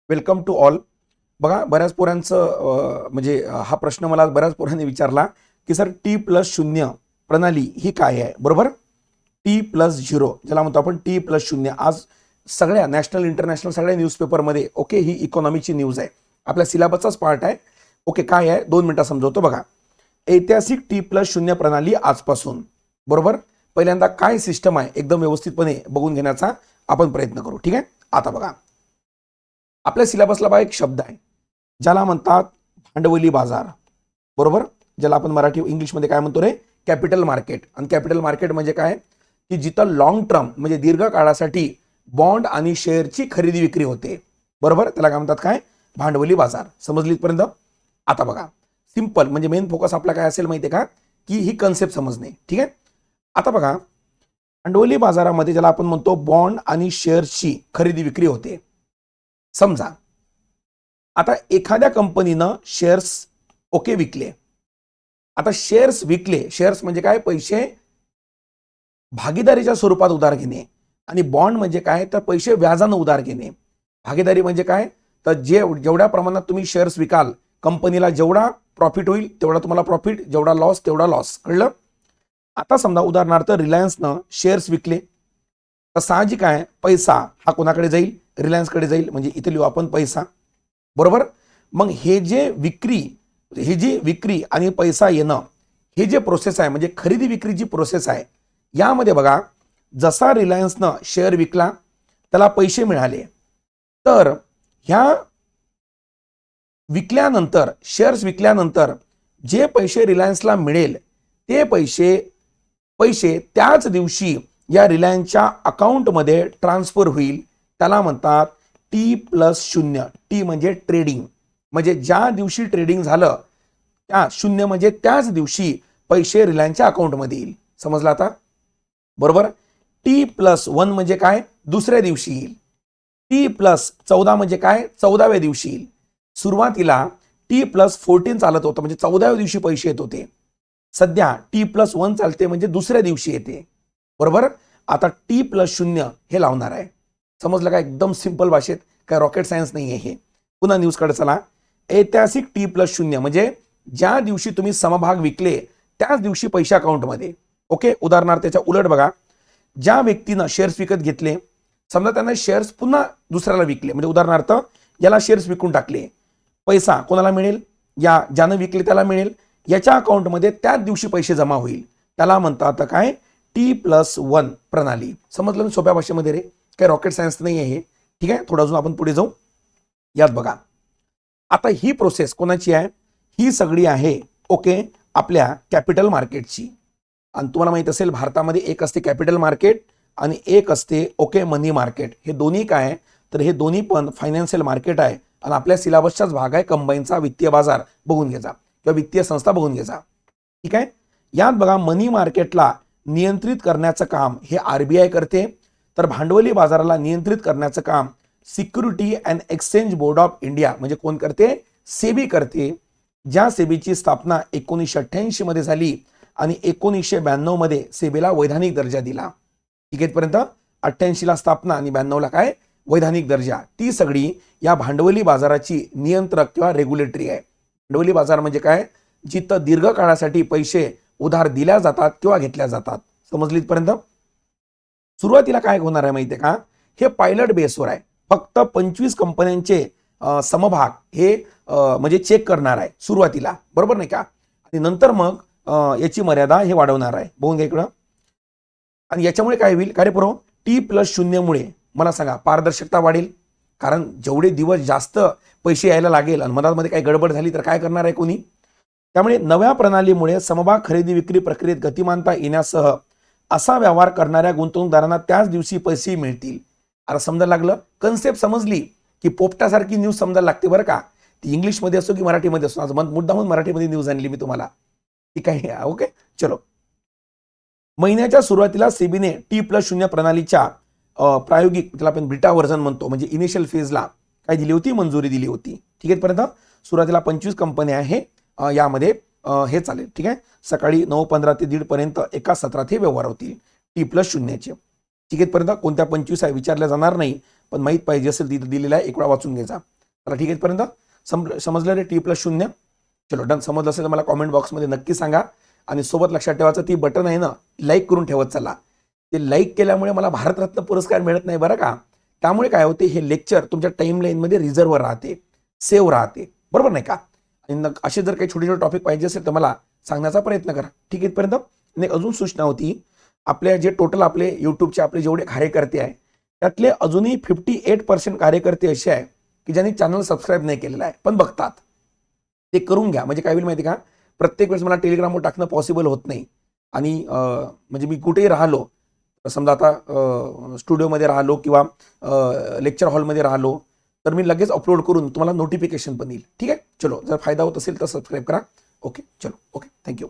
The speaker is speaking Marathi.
Welcome to all. बघा बऱ्याच पोरांचं हा प्रश्न मला बऱ्याच पोरांनी विचारला की सर T+0 प्रणाली ही काय आहे. बरोबर, T+0 ज्याला म्हणतो आपण T+0. आज सगळ्या नॅशनल इंटरनॅशनल सगळ्या न्यूजपेपरमध्ये ओके ही इकॉनॉमीची न्यूज आहे, आपल्या सिलेबसचाच पार्ट आहे. ओके, काय आहे 2 मिनिटात समजवतो. बघा, ऐतिहासिक T+0 प्रणाली आजपासून. बरोबर, पहिल्यांदा काय सिस्टम आहे एकदम व्यवस्थितपणे बघून घेण्याचा आपण प्रयत्न करू. ठीक आहे, आता बघा आपल्या सिलेबसला बघा एक शब्द आहे ज्याला म्हणतात भांडवली बाजार. बरोबर, ज्याला आपण मराठी इंग्लिशमध्ये काय म्हणतो रे, कॅपिटल मार्केट. आणि कॅपिटल मार्केट म्हणजे काय की जिथं लॉंग टर्म म्हणजे दीर्घ काळासाठी बॉन्ड आणि शेअरची खरेदी विक्री होते. बरोबर, त्याला काय म्हणतात, काय भांडवली बाजार. समजली इथपर्यंत? आता बघा सिंपल म्हणजे मेन फोकस आपला काय असेल माहितीये का, की ही कन्सेप्ट समजणे. ठीक आहे, आता बघा भांडवली बाजारामध्ये ज्याला आपण म्हणतो बॉन्ड आणि शेअर्सची खरेदी विक्री होते. समजा आता एखाद्या कंपनीनं शेअर्स ओके विकले. आता शेअर्स विकले, शेअर्स म्हणजे काय, पैसे भागीदारीच्या स्वरूपात उधार घेणे. आणि बॉन्ड म्हणजे काय, तर पैसे व्याजानं उधार घेणे. भागीदारी म्हणजे काय, तर जेवढ्या प्रमाणात तुम्ही शेअर्स विकाल कंपनीला जेवढा प्रॉफिट होईल तेवढा तुम्हाला प्रॉफिट, जेवढा लॉस तेवढा लॉस. कळलं? आता समजा उदाहरणार्थ रिलायन्सनं शेअर्स विकले, तर साहजिक आहे पैसा हा कोणाकडे जाईल, रिलायन्सकडे जाईल. म्हणजे इथे लिहू आपण पैसा. बरोबर, मग हे जी विक्री आणि पैसा येणं हे जे प्रोसेस आहे म्हणजे खरेदी विक्रीची प्रोसेस आहे, यामध्ये बघा जसा रिलायन्सनं शेअर विकला त्याला पैसे मिळाले, तर ह्या विकल्यानंतर शेअर्स विकल्यानंतर जे पैसे रिलायन्सला मिळेल ते पैसे त्याच दिवशी या रिलायन्सच्या अकाउंटमध्ये ट्रान्सफर होईल. त्याला म्हणतात T+0. टी म्हणजे ट्रेडिंग, म्हणजे ज्या दिवशी ट्रेडिंग झालं त्या 0 म्हणजे त्याच दिवशी पैसे रिलायन्सच्या अकाउंटमध्ये येईल. समजलं आता? बरोबर. T+1 म्हणजे काय, दुसऱ्या दिवशी येईल. T+14 म्हणजे काय, 14व्या दिवशी येईल. सुरुवातीला T+14 चालत होतं म्हणजे 14व्या दिवशी पैसे येत होते. सध्या T+1 चालते म्हणजे दुसऱ्या दिवशी येते. बरोबर, आता T+0 हे लावणार आहे. समजलं का? एकदम सिंपल भाषेत, काय रॉकेट सायन्स नाही आहे हे. पुन्हा न्यूजकडे चला. ऐतिहासिक T+0 म्हणजे ज्या दिवशी तुम्ही समभाग विकले त्याच दिवशी पैसे अकाउंटमध्ये. ओके, उदाहरणार्थ त्याच्या उलट बघा, ज्या व्यक्तीनं शेअर्स विकत घेतले, समजा त्यांना शेअर्स पुन्हा दुसऱ्याला विकले, म्हणजे उदाहरणार्थ याला शेअर्स विकून टाकले, पैसा कोणाला मिळेल, या ज्यानं विकले त्याला मिळेल, याच्या अकाउंटमध्ये त्याच दिवशी पैसे जमा होईल. त्याला म्हणतात काय, T+1 प्रणाली. समजलं ना सोप्या भाषेमध्ये रे, काही रॉकेट सायन्स नाही आहे हे. ठीक आहे, थोडं अजून आपण पुढे जाऊ. यात बघा आता ही प्रोसेस कोणाची आहे, ही सगळी आहे ओके आपल्या कॅपिटल मार्केटची. आणि तुम्हाला माहित असेल भारतामध्ये एक असते कॅपिटल मार्केट आणि एक असते ओके मनी मार्केट. हे दोन्ही काय आहे, तर हे दोन्ही पण फायनान्शियल मार्केट आहे आणि आपल्या सिलेबसचाच भाग आहे. कंबाईनचा वित्तीय बाजार बघून घ्यायचा किंवा वित्तीय संस्था बघून घ्यायचा. ठीक आहे, यात बघा मनी मार्केटला नियंत्रित करण्याचं काम हे RBI करते, तर भांडवली बाजाराला नियंत्रित करण्याचं काम security and exchange board of India म्हणजे कोण करते, सेबी करते. ज्या सेबीची स्थापना 1988 मध्ये झाली आणि 1992 मध्ये सेबीला वैधानिक दर्जा दिला. ठीक आहे, पर्यंत 88 ला स्थापना आणि 92 ला काय, वैधानिक दर्जा. ती सगळी या भांडवली बाजाराची नियंत्रक किंवा रेग्युलेटरी आहे. भांडवली बाजार म्हणजे काय, जिथं दीर्घ काळासाठी पैसे उधार दिल्या जातात किंवा घेतल्या जातात. समजली इथपर्यंत? सुरुवातीला काय होणार आहे माहितीये का, हे पायलट बेसवर आहे. फक्त 25 कंपन्यांचे समभाग हे म्हणजे चेक करणार आहे सुरुवातीला. बरोबर नाही का? आणि नंतर मग याची मर्यादा हे वाढवणार आहे. बघून घ्या इकडं. आणि याच्यामुळे काय होईल, काय रे पुरो, T+0 मुळे मला सांगा पारदर्शकता वाढेल. कारण जेवढे दिवस जास्त पैसे यायला लागेल आणि मधामध्ये काही गडबड झाली तर काय करणार आहे कोणी. त्यामुळे नव्या प्रणालीमुळे समभाग खरेदी विक्री प्रक्रियेत गतिमानता येण्यासह असा व्यवहार करणाऱ्या गुंतवणूकदारांना त्याच दिवशी पैसे मिळतील. आता समजायला लागलं, कन्सेप्ट समजली की पोपटासारखी न्यूज समजायला लागते बरं का, ती इंग्लिशमध्ये असो की मराठीमध्ये असो. आज मुद्दामून मराठीमध्ये न्यूज आणली मी तुम्हाला. ठीक आहे, ओके चलो. महिन्याच्या सुरुवातीला सेबीने T+0 प्रणालीच्या प्रायोगिक, त्याला आपण बीटा व्हर्जन म्हणतो, म्हणजे इनिशियल फेजला काय दिली होती, मंजुरी दिली होती. ठीक आहे, पर्यंत सुरुवातीला 25 कंपन्या आहे यामध्ये हे चालेल. ठीक आहे, सकाळी 9:15 ते 1:30 पर्यंत एका सत्रात हे व्यवहार होतील T+0चे. ठीक आहे, पर्यंत कोणत्या 25 आहे विचारल्या जाणार नाही, पण माहीत पाहिजे असेल तिथे दिलेला आहे, एक वेळा वाचून घ्यायचा. चला ठीक आहे, इथपर्यंत समजलं रे? T+0. चलो डन. समजलं असेल तर मला कॉमेंट बॉक्समध्ये नक्की सांगा. आणि सोबत लक्षात ठेवायचं, ती बटन आहे ना, लाईक करून ठेवत चला. ते लाईक केल्यामुळे मला भारतरत्न पुरस्कार मिळत नाही बरं का. त्यामुळे काय होते, हे लेक्चर तुमच्या टाईमलाईनमध्ये रिझर्व्ह राहते, सेव्ह राहते, बरोबर नाही का. आणि असे जर काही छोटे छोटे टॉपिक पाहिजे असेल तर मला सांगण्याचा प्रयत्न करा. ठीक आहे, इथपर्यंत. आणि अजून सूचना होती, आपल्या जे टोटल आपले यूट्यूबचे आपले जेवढे कार्यकर्ते आहे त्यातले अजूनही 58% कार्यकर्ते असे आहे की ज्यांनी चॅनल सबस्क्राईब नाही केलेलं आहे पण बघतात. ते करून घ्या. म्हणजे काय होईल माहिती का, प्रत्येक वेळेस मला टेलिग्रामवर टाकणं पॉसिबल होत नाही. आणि म्हणजे मी कुठेही राहिलो, समजा आता स्टुडिओमध्ये राहिलो किंवा लेक्चर हॉलमध्ये राहिलो, तर मी लगेच अपलोड करून तुम्हाला नोटिफिकेशन पण येईल. ठीक आहे, चलो. जर फायदा होत असेल तर सबस्क्राईब करा. ओके, चलो. Okay, thank you.